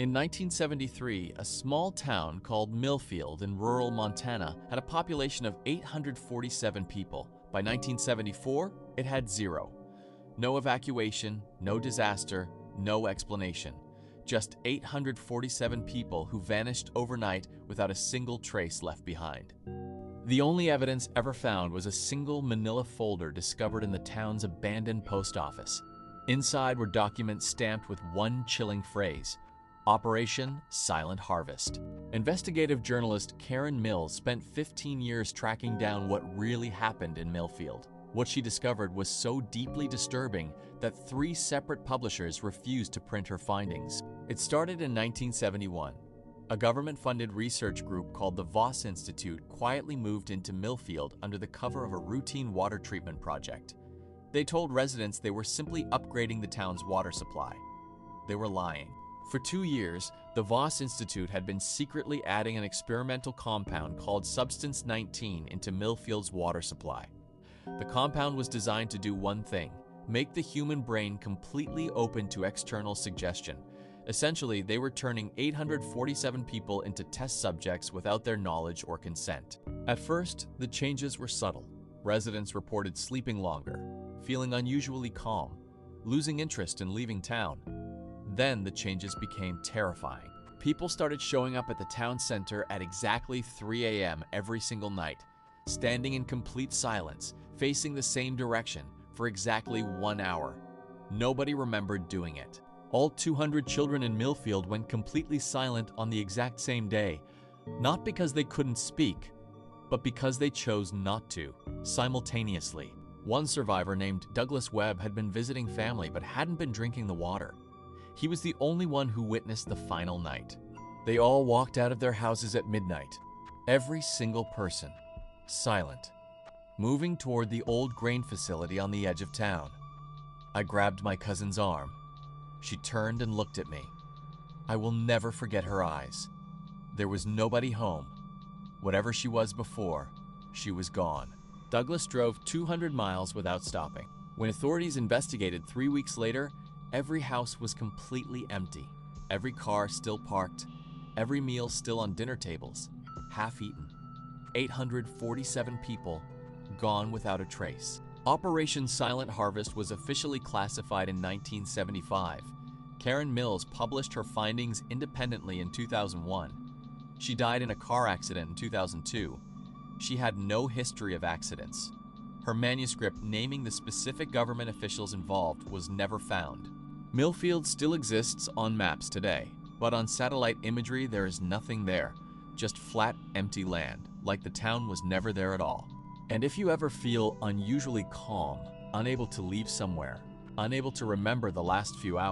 In 1973, a small town called Millfield in rural Montana had a population of 847 people. By 1974, it had zero. No evacuation, no disaster, no explanation. Just 847 people who vanished overnight without a single trace left behind. The only evidence ever found was a single manila folder discovered in the town's abandoned post office. Inside were documents stamped with one chilling phrase: Operation Silent Harvest. Investigative journalist Karen Mills spent 15 years tracking down what really happened in Millfield. What she discovered was so deeply disturbing that 3 separate publishers refused to print her findings. It started in 1971. A government-funded research group called the Voss Institute quietly moved into Millfield under the cover of a routine water treatment project. They told residents they were simply upgrading the town's water supply. They were lying. For 2 years, the Voss Institute had been secretly adding an experimental compound called Substance 19 into Millfield's water supply. The compound was designed to do one thing: make the human brain completely open to external suggestion. Essentially, they were turning 847 people into test subjects without their knowledge or consent. At first, the changes were subtle. Residents reported sleeping longer, feeling unusually calm, losing interest in leaving town. Then the changes became terrifying. People started showing up at the town center at exactly 3 a.m. every single night, standing in complete silence, facing the same direction for exactly 1 hour. Nobody remembered doing it. All 200 children in Millfield went completely silent on the exact same day, not because they couldn't speak, but because they chose not to, simultaneously. One survivor named Douglas Webb had been visiting family but hadn't been drinking the water. He was the only one who witnessed the final night. They all walked out of their houses at midnight, every single person, silent, moving toward the old grain facility on the edge of town. I grabbed my cousin's arm. She turned and looked at me. I will never forget her eyes. There was nobody home. Whatever she was before, she was gone. Douglas drove 200 miles without stopping. When authorities investigated 3 weeks later, every house was completely empty. Every car still parked. Every meal still on dinner tables, half eaten. 847 people gone without a trace. Operation Silent Harvest was officially classified in 1975. Karen Mills published her findings independently in 2001. She died in a car accident in 2002. She had no history of accidents. Her manuscript naming the specific government officials involved was never found. Millfield still exists on maps today, but on satellite imagery there is nothing there, just flat, empty land, like the town was never there at all. And if you ever feel unusually calm, unable to leave somewhere, unable to remember the last few hours,